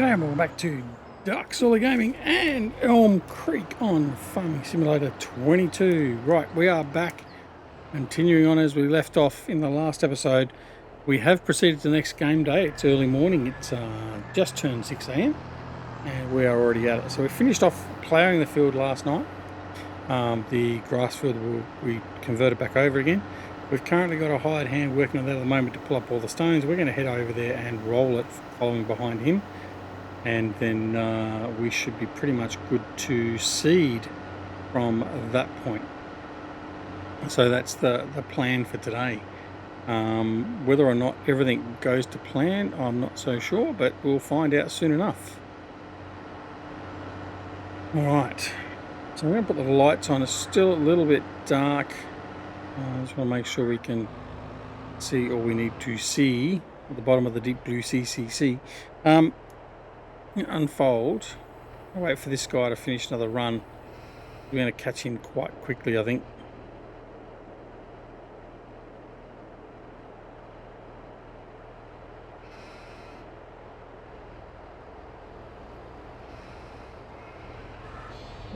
G'day and welcome back to Dark Solar Gaming and Elm Creek on Farming Simulator 22. Right, we are back, continuing on as we left off in the last episode. We have proceeded to the next game day. It's early morning. It's just turned 6 a.m. and we are already at it. So we finished off ploughing the field last night. The grass field we converted back over again. We've currently got a hired hand working on that at the moment to pull up all the stones. We're going to head over there and roll it following behind him. And then we should be pretty much good to seed from that point. So that's the plan for today. Whether or not everything goes to plan, I'm not so sure, but we'll find out soon enough. Alright, so I'm going to put the lights on. It's still a little bit dark. I just want to make sure we can see all we need to see at the bottom of the deep blue CCC. Unfold. I'll wait for this guy to finish another run. We're going to catch him quite quickly, I think.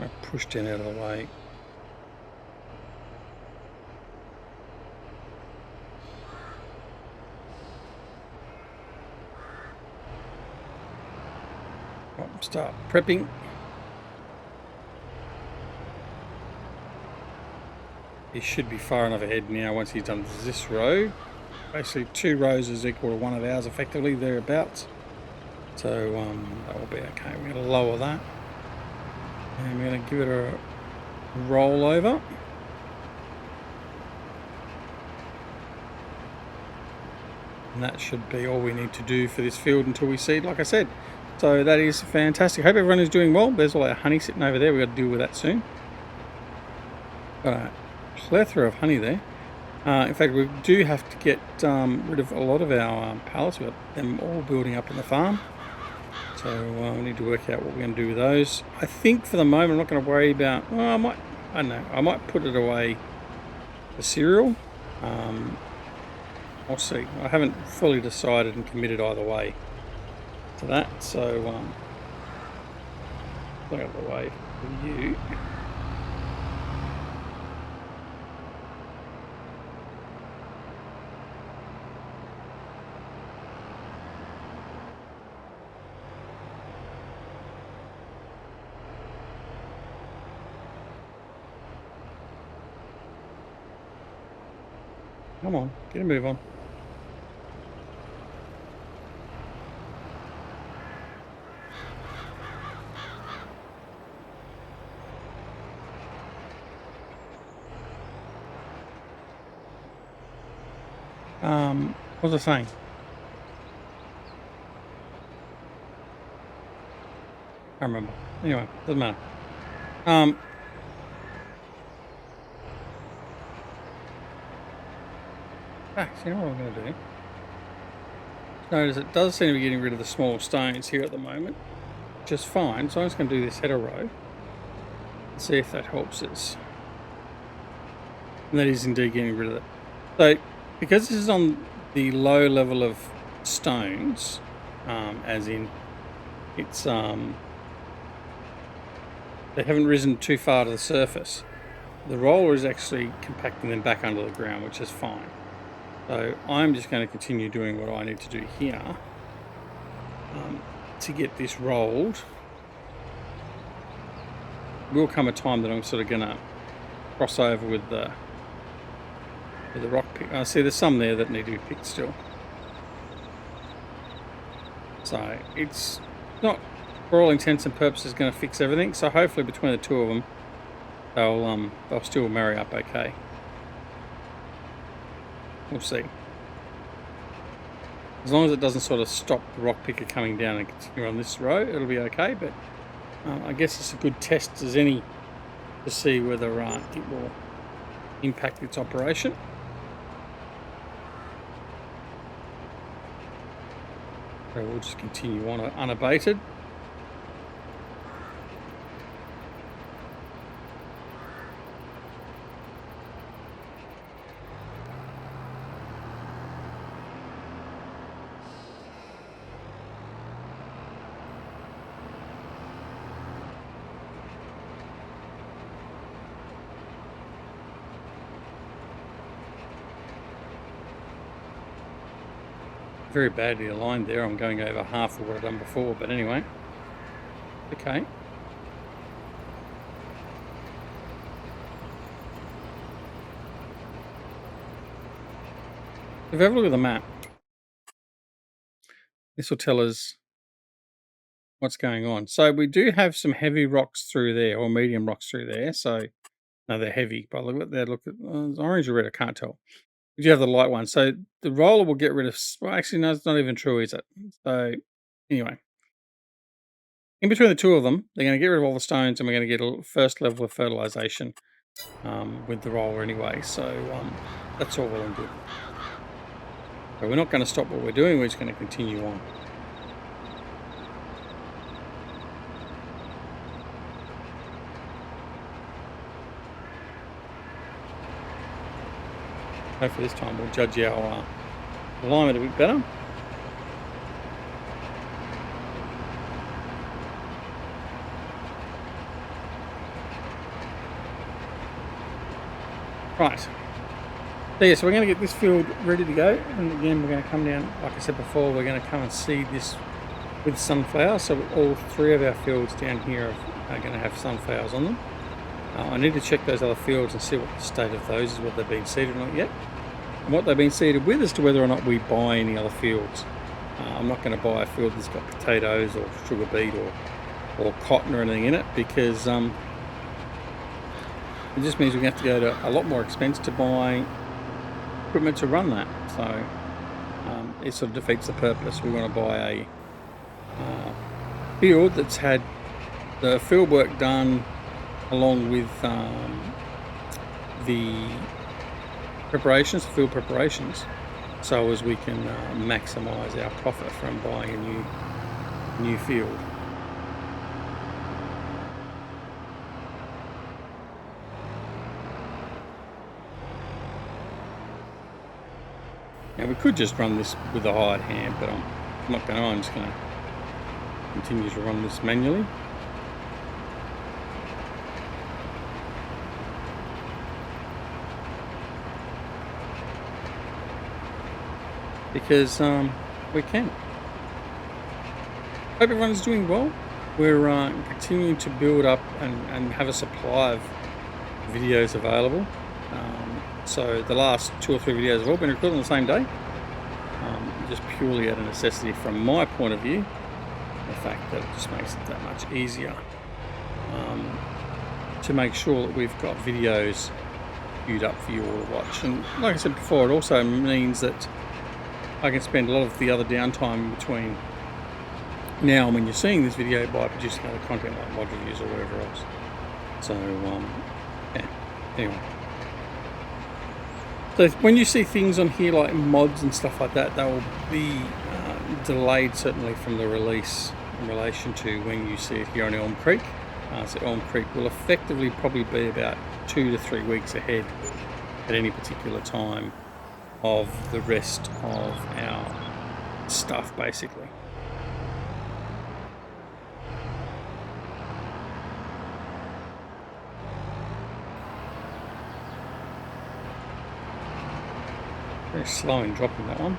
I pushed him out of the way. Start prepping. He should be far enough ahead now once he's done this row. Basically 2 rows is equal to 1 of ours effectively, thereabouts. So that will be okay. We're going to lower that. And we're going to give it a roll over. And that should be all we need to do for this field until we seed, like I said. So that is fantastic. Hope everyone is doing well. There's all our honey sitting over there. We've got to deal with that soon. Got a plethora of honey there. In fact, we do have to get rid of a lot of our pallets. We've got them all building up in the farm. So we need to work out what we're going to do with those. I think for the moment I'm not going to worry about... Well, I don't know. I might put it away for cereal. I'll see. I haven't fully decided and committed either way to that, so put out the way for you. Come on, get a move on. What was I saying? I can't remember. Anyway, doesn't matter. You know what I'm going to do? Notice it does seem to be getting rid of the small stones here at the moment, which is fine. So I'm just going to do this header row and see if that helps us. And that is indeed getting rid of it. So because this is on the low level of stones, as in it's they haven't risen too far to the surface, the roller is actually compacting them back under the ground, which is fine. So I'm just going to continue doing what I need to do here to get this rolled. Will come a time that I'm sort of going to cross over with the rock pick. I see there's some there that need to be picked still. So it's not, for all intents and purposes, going to fix everything. So hopefully between the two of them, they'll still marry up okay. We'll see. As long as it doesn't sort of stop the rock picker coming down and continue on this row, it'll be okay. But I guess it's a good test as any to see whether it will impact its operation. So we'll just continue on unabated. very badly aligned there. I'm going over half of what I've done before, but anyway. Okay. If we have a look at the map, this will tell us what's going on. So we do have some heavy rocks through there, or medium rocks through there. So no, they're heavy. But look at that. Look at orange or red. I can't tell. We do have the light one. So the roller will get rid of. Well, actually, no, it's not even true, is it? So anyway, in between the two of them, they're going to get rid of all the stones, and we're going to get a first level of fertilization with the roller anyway. So that's all well and good. But we're not going to stop what we're doing. We're just going to continue on. Hopefully this time we'll judge our alignment a bit better. Right. So yeah, so we're going to get this field ready to go. And again, we're going to come down, like I said before, we're going to come and seed this with sunflowers. So all three of our fields down here are going to have sunflowers on them. I need to check those other fields and see what the state of those is, whether they've been seeded or not yet. And what they've been seeded with as to whether or not we buy any other fields. I'm not going to buy a field that's got potatoes or sugar beet or cotton or anything in it, because it just means we're going to have to go to a lot more expense to buy equipment to run that. So it sort of defeats the purpose. We want to buy a field that's had the field work done along with the preparations, field preparations, so as we can maximise our profit from buying a new field. Now we could just run this with a hired hand, but I'm not going to. I'm just going to continue to run this manually. Because we can. Hope everyone's doing well. We're continuing to build up and have a supply of videos available. So the last 2 or 3 videos have all been recorded on the same day. Just purely out of necessity from my point of view. The fact that it just makes it that much easier to make sure that we've got videos queued up for you all to watch. And like I said before, it also means that I can spend a lot of the other downtime between now and when you're seeing this video by producing other content like mod reviews or whatever else. So yeah, anyway. So when you see things on here like mods and stuff like that, they will be delayed certainly from the release in relation to when you see it here on Elm Creek. So Elm Creek will effectively probably be about 2 to 3 weeks ahead at any particular time of the rest of our stuff, basically. Very slow in dropping that one.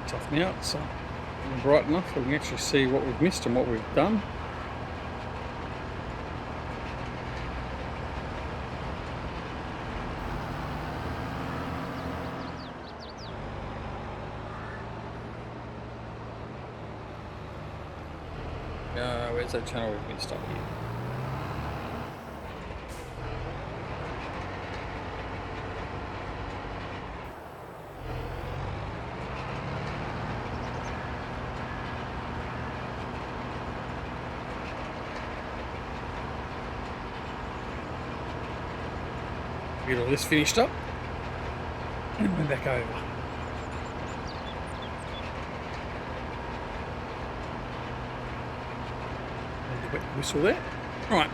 Tough me out, so bright enough so we can actually see what we've missed and what we've done. where's that channel we've been stopping here? Get all this finished up and we're back over. And the wet whistle there. Right.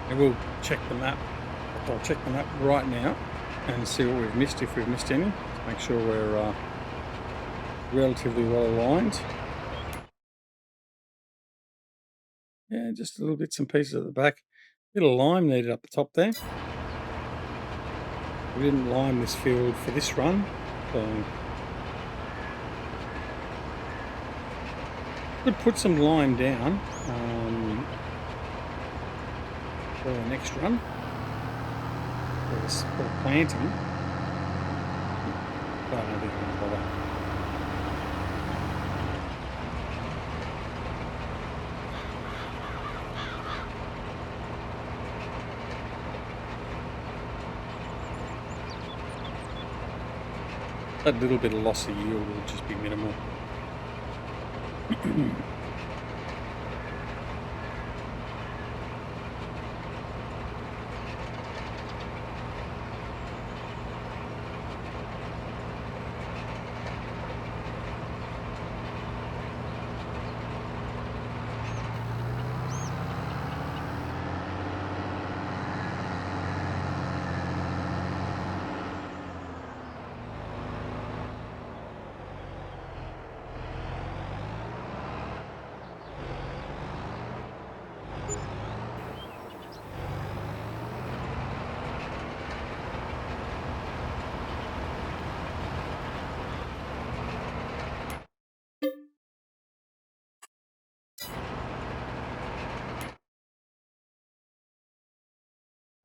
And we'll check the map. I'll check the map right now and see what we've missed, if we've missed any, to make sure we're relatively well aligned. Yeah, just little bits and pieces at the back. Bit of lime needed up the top there. We didn't lime this field for this run, so could put some lime down for the next run, for the planting, but I don't think I'm going to bother. That little bit of loss of yield will just be minimal.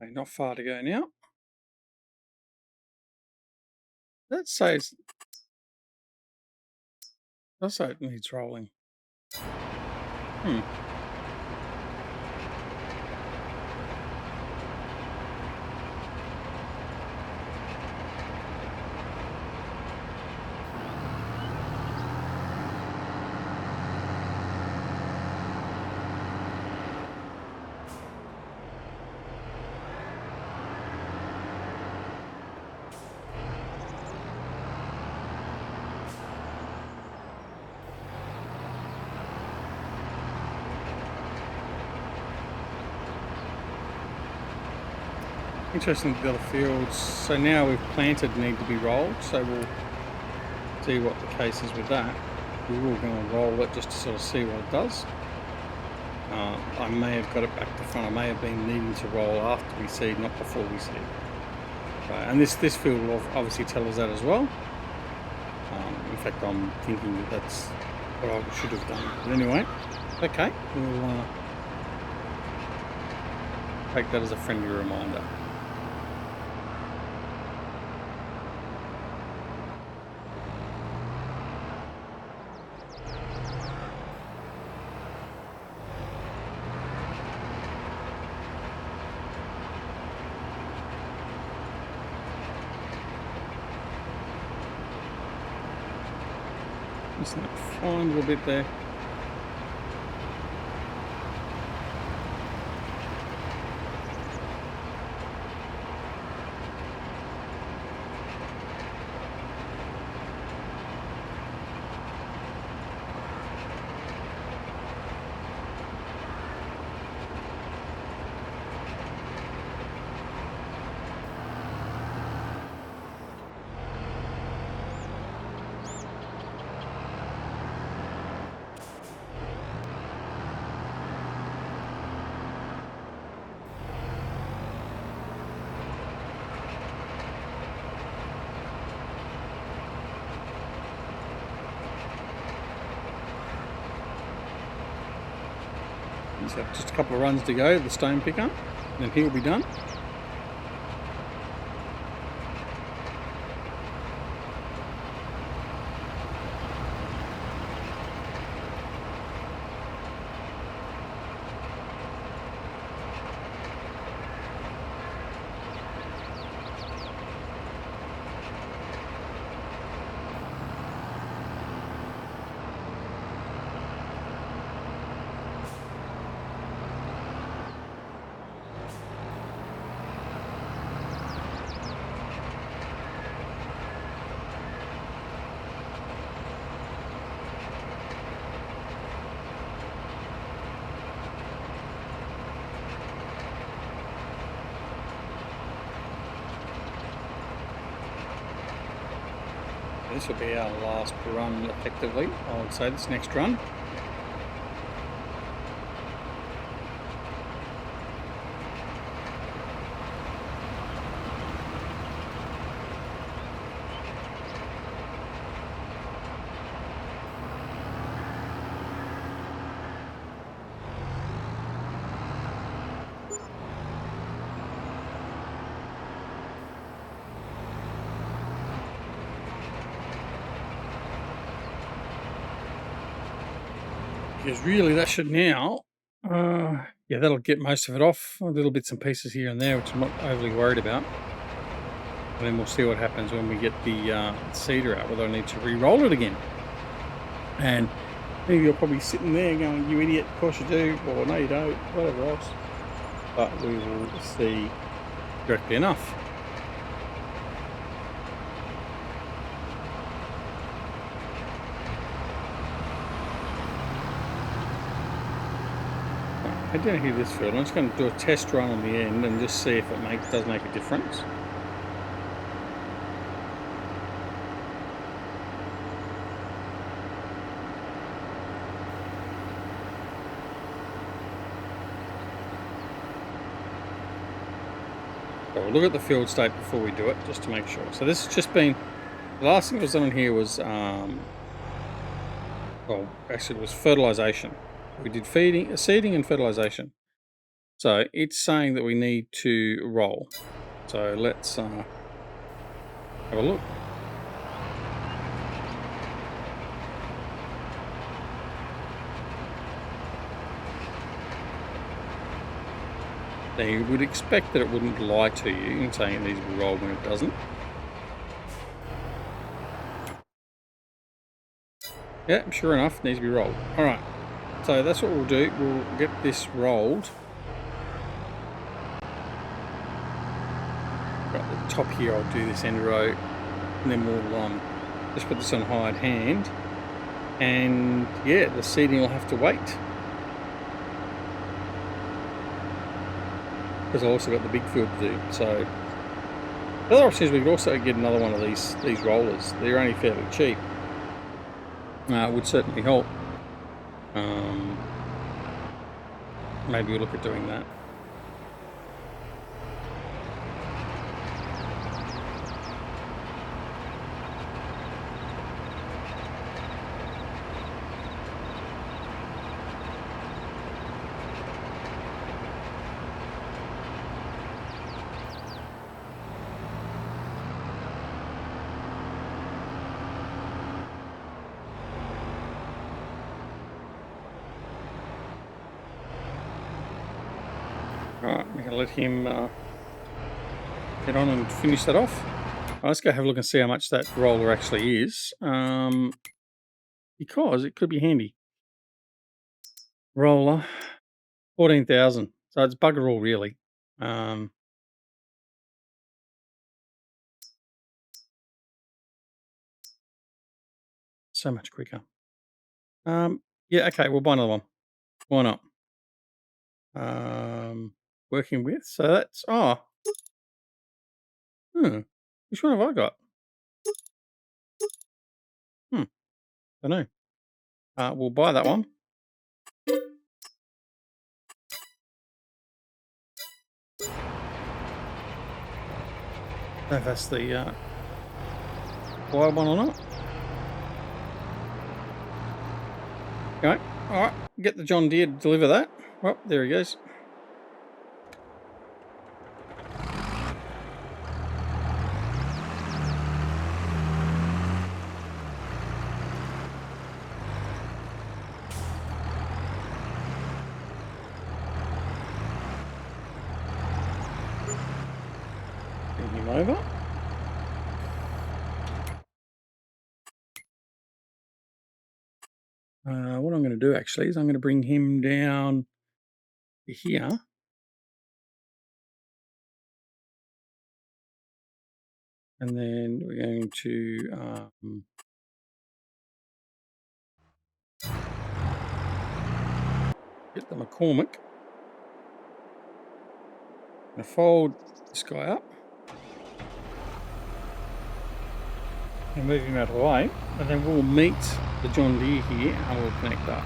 Okay, not far to go now. That says it needs rolling. Interesting, the other fields. So now we've planted need to be rolled, so we'll see what the case is with that. We will go and roll it just to sort of see what it does. I may have got it back to front. I may have been needing to roll after we seed, not before we seed. And this field will obviously tell us that as well. In fact, I'm thinking that that's what I should have done. But anyway, okay, we'll take that as a friendly reminder. Just that fine little bit there. He's got just a couple of runs to go, the stone picker, and then he'll be done. This will be our last run effectively, I would say, this next run. Because really that should now, yeah, that'll get most of it off. Little bits and pieces here and there, which I'm not overly worried about. And then we'll see what happens when we get the cedar out, whether I need to re-roll it again. And maybe you're probably sitting there going, you idiot, of course you do, or no you don't, whatever else. But we will see directly enough. Head down here this field. I'm just going to do a test run on the end and just see if it does make a difference. So we'll look at the field state before we do it, just to make sure. So this has just been, the last thing that was done here was, well, actually it was fertilisation. We did seeding and fertilisation. So it's saying that we need to roll. So let's have a look. Now you would expect that it wouldn't lie to you in saying it needs to be rolled when it doesn't. Yeah, sure enough, it needs to be rolled. All right. So that's what we'll do. We'll get this rolled. At the top here, I'll do this end row, and then we'll just put this on hired hand. And yeah, the seeding will have to wait, because I also got the big field to do. So the other option is we could also get another one of these rollers. They're only fairly cheap. Would certainly help. Maybe we'll look at doing that. Alright, we're going to let him get on and finish that off. Let's go have a look and see how much that roller actually is, because it could be handy. Roller, 14,000, so it's bugger all really. So much quicker. Yeah, okay, we'll buy another one. Why not? Working with, so that's, which one have I got? Don't know. We'll buy that one. Don't know if that's the wild one or not. Okay, alright, get the John Deere to deliver that. Well, there he goes. Bring him over. What I'm going to do actually is I'm going to bring him down to here. And then we're going to get the McCormick. I'm going to fold this guy up and move him out of the way. And then we'll meet the John Deere here and we'll connect up.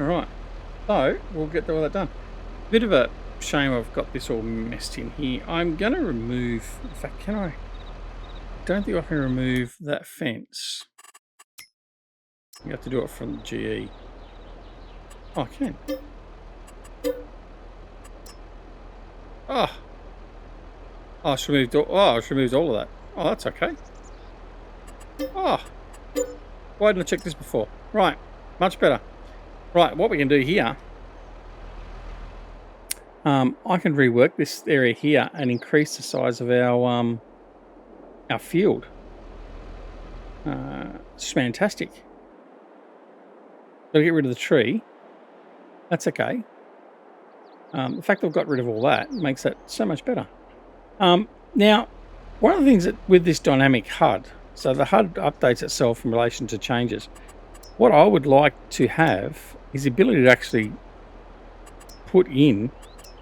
Alright, so we'll get all that done. Bit of a shame I've got this all messed in here. I'm going to remove, in fact, can I? Don't think I can remove that fence. You have to do it from the GE. Oh, I can. Oh, I should remove. I should remove all of that. Oh, that's okay. Oh, why didn't I check this before? Right, much better. Right, what we can do here, I can rework this area here and increase the size of our field. It's fantastic. Got to get rid of the tree. That's okay. The fact that I've got rid of all that makes that so much better. Now, one of the things that with this dynamic HUD, so the HUD updates itself in relation to changes. What I would like to have is the ability to actually put in,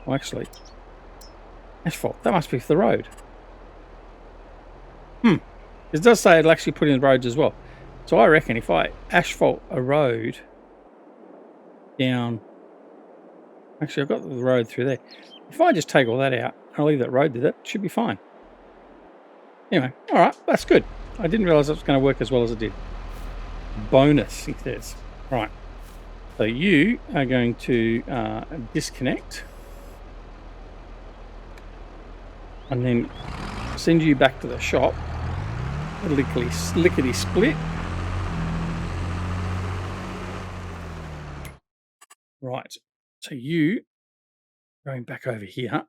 well, actually, asphalt. That must be for the road. It does say it'll actually put in the roads as well. So I reckon if I asphalt a road down, actually I've got the road through there. If I just take all that out and I'll leave that road there, that should be fine. Anyway, all right, that's good. I didn't realise it was going to work as well as it did. Bonus, he says. Right. So you are going to disconnect and then send you back to the shop. Lickety split. Right. So you going back over here.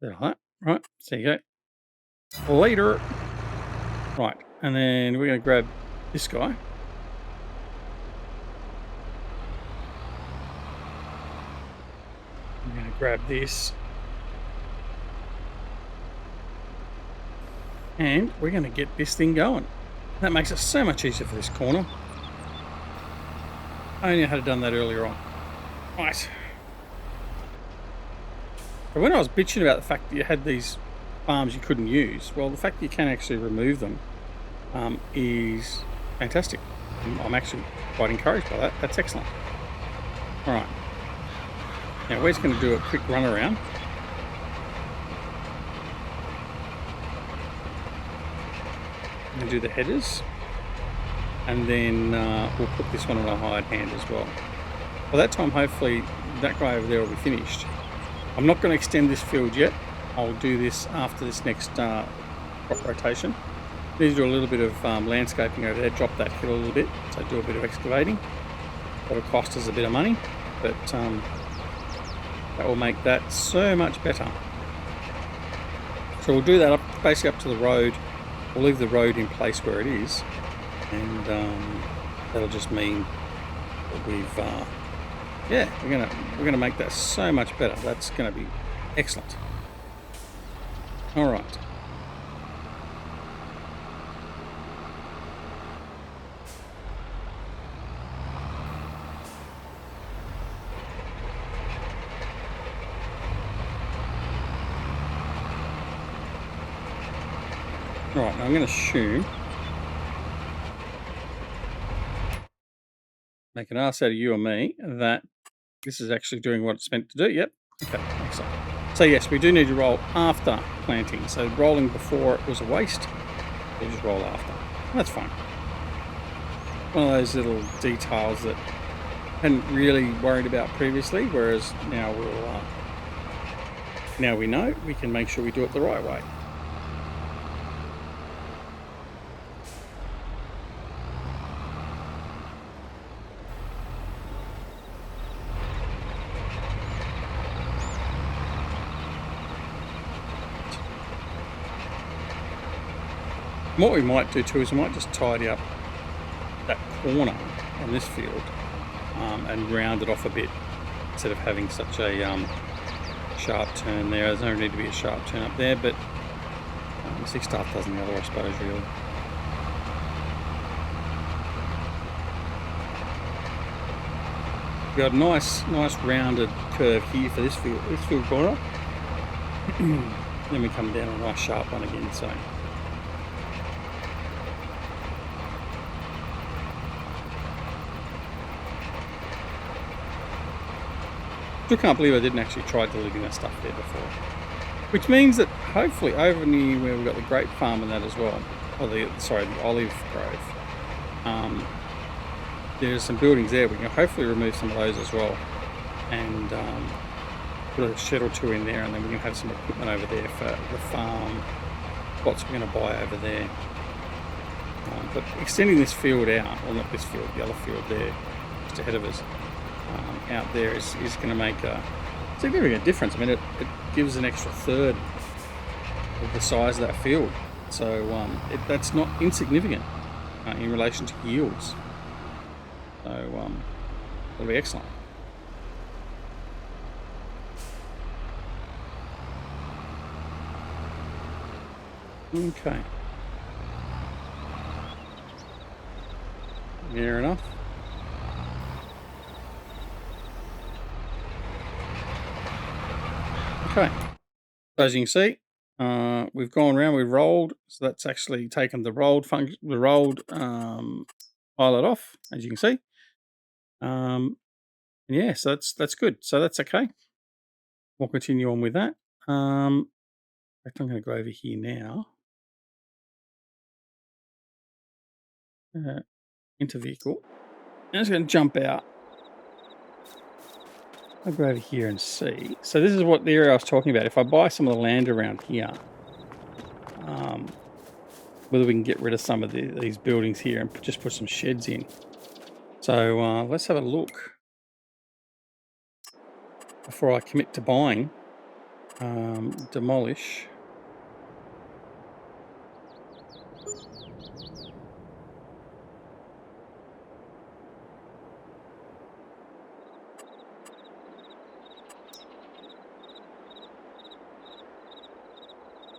Right. Right. So you go. Later. Right. And then we're going to grab this guy. I'm going to grab this. And we're going to get this thing going. That makes it so much easier for this corner. I only had done that earlier on. Right. But when I was bitching about the fact that you had these farms you couldn't use, well, the fact that you can actually remove them is fantastic. I'm actually quite encouraged by that. That's excellent. All right. Now we're just going to do a quick run around. And do the headers. And then we'll put this one on a hired hand as well. By that time, hopefully, that guy over there will be finished. I'm not going to extend this field yet. I'll do this after this next crop rotation. Need to do a little bit of landscaping over there, drop that hill a little bit, so do a bit of excavating. That'll cost us a bit of money, but that will make that so much better. So we'll do that up, basically up to the road. We'll leave the road in place where it is, and that'll just mean that we've we're gonna make that so much better. That's gonna be excellent. All right. Right, now I'm going to assume, make an ass out of you or me, that this is actually doing what it's meant to do. Yep. Okay, excellent. So yes, we do need to roll after planting. So rolling before it was a waste. We just roll after. That's fine. One of those little details that I hadn't really worried about previously, whereas now now we know we can make sure we do it the right way. And what we might do too is we might just tidy up that corner on this field and round it off a bit instead of having such a sharp turn there. There's no need to be a sharp turn up there, but 6.5 doesn't matter, I suppose, really. We got a nice rounded curve here for this field corner. Then we come down a nice sharp one again. So. Still can't believe I didn't actually try deleting that stuff there before. Which means that hopefully over near where we've got the grape farm and that as well, or the olive grove, there's some buildings there. We can hopefully remove some of those as well, and put a shed or two in there, and then we can have some equipment over there for the farm plots we're going to buy over there. But extending this field out, well, not this field, the other field there, just ahead of us, out there is going to make a significant difference. I mean, it gives an extra third of the size of that field, so that's not insignificant in relation to yields. So it'll be excellent. Okay. Near enough. Okay. So as you can see, we've gone around, we've rolled, so that's actually taken the rolled function, the rolled pilot off, as you can see. Yeah, so that's good. So that's okay. We'll continue on with that. In fact, I'm going to go over here now. Into vehicle. I'm just going to jump out. I'll go over here and see. So this is what the area I was talking about. If I buy some of the land around here, whether we can get rid of some of these buildings here and just put some sheds in. So let's have a look before I commit to buying. Demolish.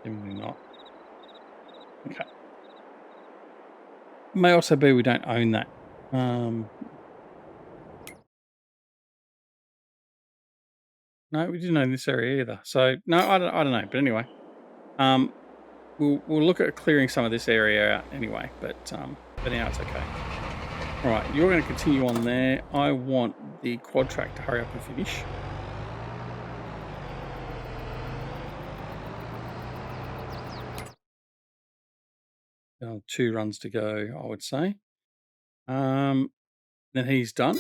Definitely not. Okay. May also be we don't own that. No, we didn't own this area either. So no, I don't know. But anyway, we'll look at clearing some of this area out anyway. But now it's okay. All right, you're going to continue on there. I want the quad track to hurry up and finish. Two runs to go, I would say. Then he's done.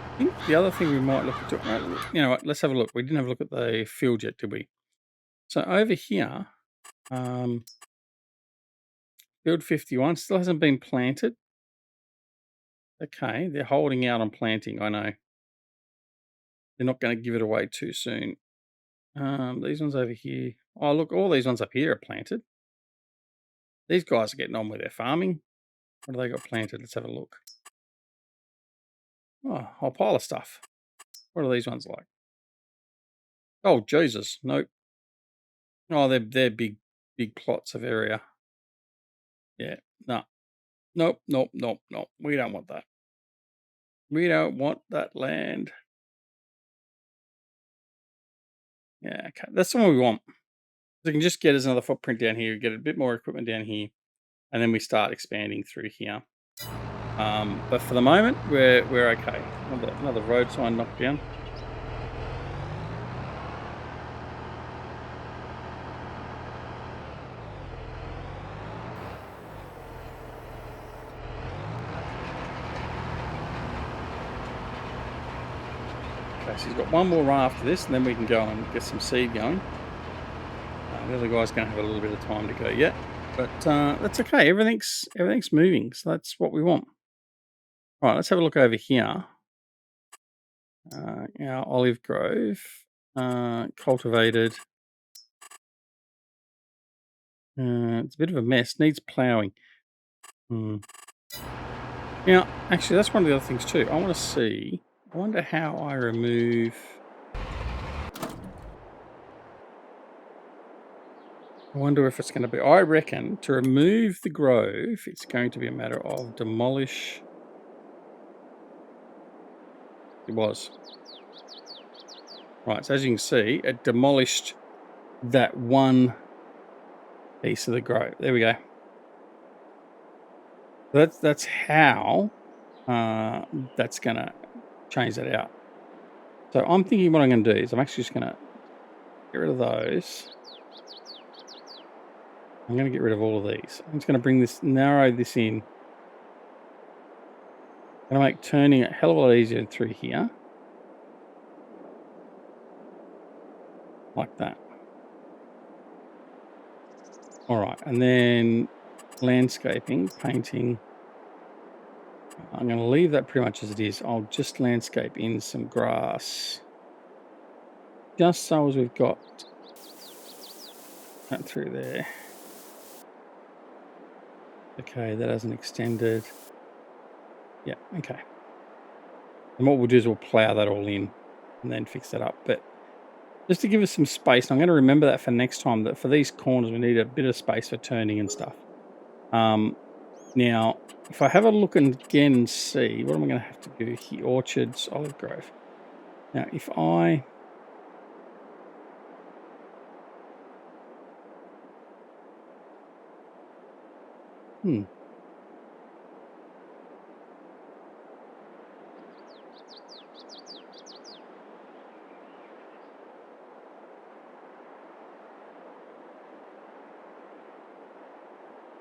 I think the other thing we might look at, you know what, let's have a look. We didn't have a look at the field yet, did we? So over here, field 51 still hasn't been planted. Okay, they're holding out on planting, I know. They're not going to give it away too soon. These ones over here. Oh, look, all these ones up here are planted. These guys are getting on with their farming. What have they got planted? Let's have a look. Oh, a whole pile of stuff. What are these ones like? Oh, Jesus. Nope. Oh, they're big plots of area. Yeah, no. Nope. We don't want that. We don't want that land. Yeah, okay. That's the one we want. We can just get us another footprint down here, get a bit more equipment down here, and then we start expanding through here. But for the moment, we're okay. Another road sign knocked down. Okay, so he's got one more run after this, and then we can go and get some seed going. The other guy's going to have a little bit of time to go yet, but that's okay. Everything's moving, so that's what we want. All right, let's have a look over here. Our olive grove, cultivated. It's a bit of a mess. Needs ploughing. Now, actually, that's one of the other things too. I want to see. I wonder how I remove. I wonder if it's going to be. I reckon to remove the grove, it's going to be a matter of demolish. It was. Right, so as you can see, it demolished that one piece of the grove. There we go. That's how that's going to change that out. So I'm thinking what I'm going to do is I'm actually just going to get rid of those. I'm going to get rid of all of these. I'm just going to bring this, narrow this in. I'm going to make turning a hell of a lot easier through here. Like that. All right, and then landscaping, painting. I'm going to leave that pretty much as it is. I'll just landscape in some grass. Just so as we've got that through there. Okay, that hasn't extended. Yeah, okay. And what we'll do is we'll plough that all in and then fix that up. But just to give us some space, and I'm going to remember that for next time, that for these corners we need a bit of space for turning and stuff. Now, if I have a look again and see, what am I going to have to do here? Orchards, olive grove. Now, if I...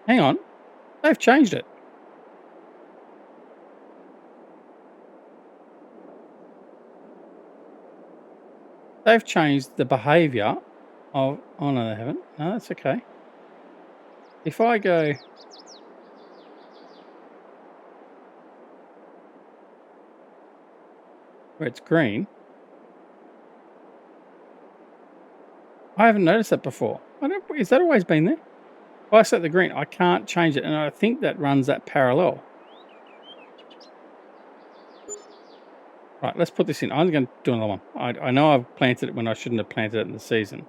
Hang on. They've changed it. They've changed the behaviour of... Oh, no, they haven't. No, that's okay. If I go... where it's green... I haven't noticed that before. Is that always been there? If I set the green, I can't change it, and I think that runs that parallel. Right, let's put this in. I'm going to do another one. I know I've planted it when I shouldn't have planted it in the season.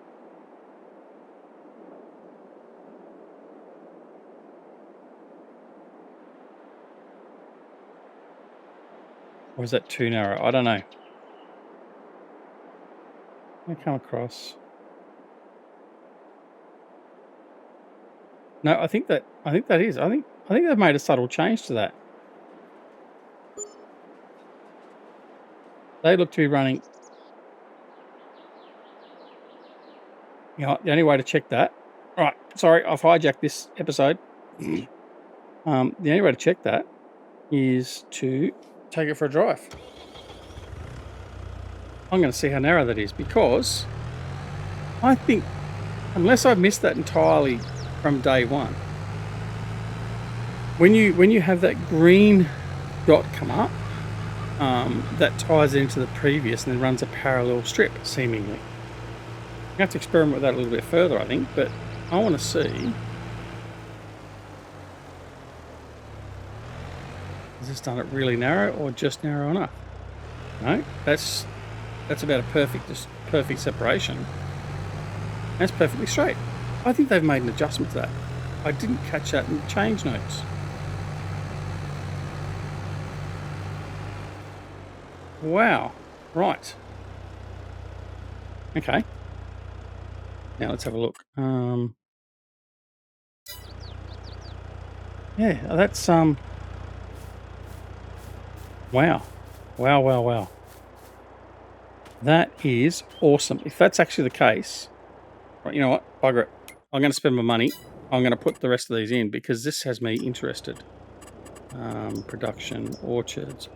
Or is that too narrow? I don't know. I come across. No, I think that is. I think they've made a subtle change to that. They look to be running. You know, the only way to check that. All right, sorry, I've hijacked this episode. The only way to check that is to take it for a drive. I'm going to see how narrow that is, because I think, unless I've missed that entirely from day one, when you have that green dot come up, that ties into the previous and then runs a parallel strip, seemingly. You have to experiment with that a little bit further, I think, but I want to see. Has this done it really narrow or just narrow enough? No, that's about a perfect separation. That's perfectly straight. I think they've made an adjustment to that. I didn't catch that in the change notes. Wow. Right. Okay. Now let's have a look. Yeah, that's wow. Wow, wow, wow. That is awesome. If that's actually the case, right, you know what? Bugger it. I'm going to spend my money. I'm going to put the rest of these in because this has me interested. Production, orchards.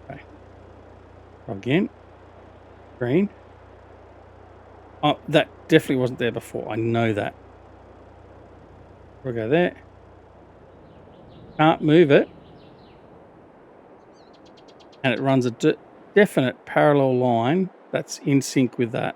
Okay. Again. Green. Oh, that definitely wasn't there before. I know that. We'll go there. Can't move it. And it runs a definite parallel line that's in sync with that.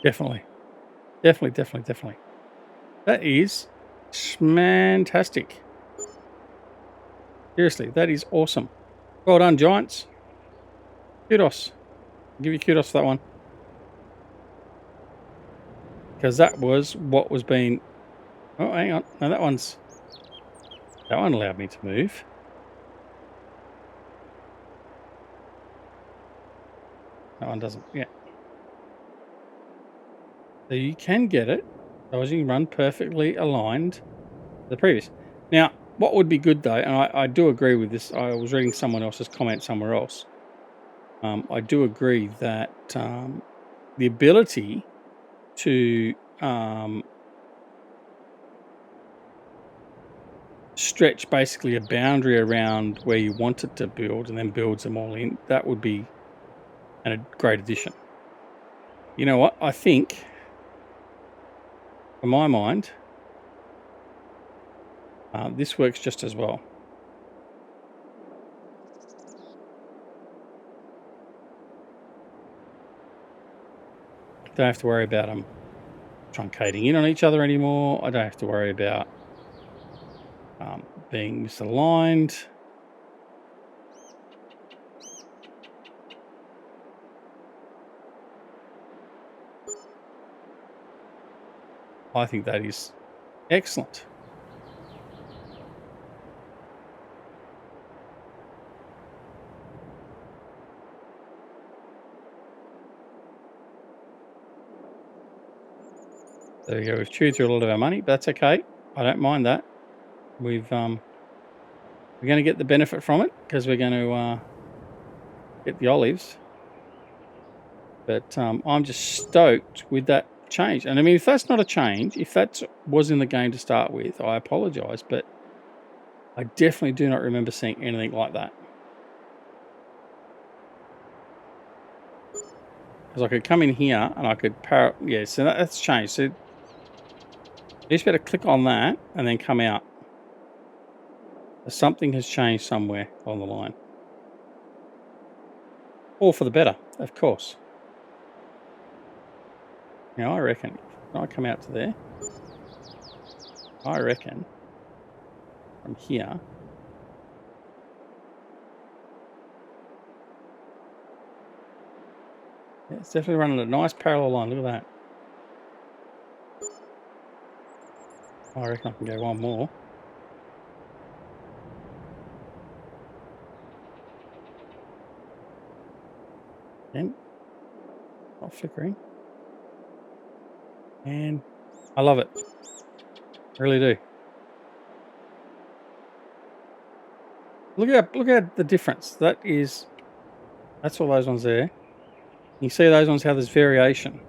Definitely. Definitely. That is fantastic. Seriously, that is awesome. Well done, Giants. Kudos. I'll give you kudos for that one. Because that was what was being... Oh, hang on. No, that one allowed me to move. That one doesn't. Yeah. So you can get it. As you run perfectly aligned to the previous. Now, what would be good though, and I do agree with this. I was reading someone else's comment somewhere else. I do agree that the ability to stretch basically a boundary around where you want it to build and then builds them all in, that would be a great addition. You know what? I think, for my mind, this works just as well. Don't have to worry about them truncating in on each other anymore. I don't have to worry about being misaligned. I think that is excellent. There we go. We've chewed through a lot of our money, but that's okay. I don't mind that. We're going to get the benefit from it because we're going to get the olives. But I'm just stoked with that change. And I mean, if that's not a change, if that was in the game to start with, I apologise, but I definitely do not remember seeing anything like that. Because I could come in here and I could yeah, so that's changed. So you just better click on that and then come out. Something has changed somewhere on the line. All for the better, of course. Now, I reckon, if I come out to there, I reckon from here, yeah, it's definitely running a nice parallel line. Look at that. I reckon I can go one more. Again, not flickering. And I love it. I really do. Look at the difference. That's all those ones there. You see those ones, how there's variation.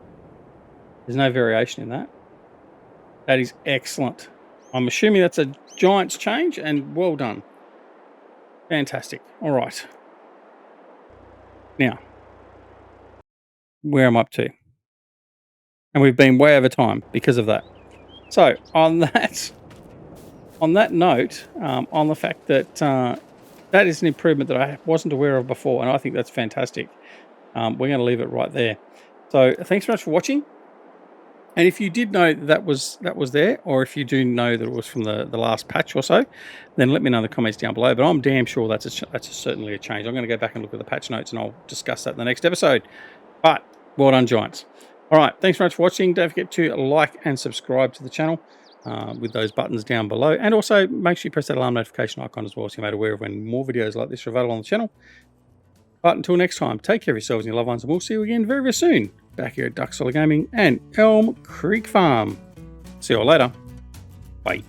There's no variation in that. That is excellent. I'm assuming that's a Giants change, and well done. Fantastic. All right. Now, where I'm up to. And we've been way over time because of that. So, on that note, on the fact that that is an improvement that I wasn't aware of before, and I think that's fantastic. We're going to leave it right there. So, thanks so much for watching. And if you did know that was there, or if you do know that it was from the last patch or so, then let me know in the comments down below. But I'm damn sure that's certainly a change. I'm going to go back and look at the patch notes, and I'll discuss that in the next episode. But well done, Giants. All right, thanks very much for watching. Don't forget to like and subscribe to the channel with those buttons down below. And also make sure you press that alarm notification icon as well so you're made aware of when more videos like this are available on the channel. But until next time, take care of yourselves and your loved ones, and we'll see you again very, very soon back here at Duck Solid Gaming and Elm Creek Farm. See you all later. Bye.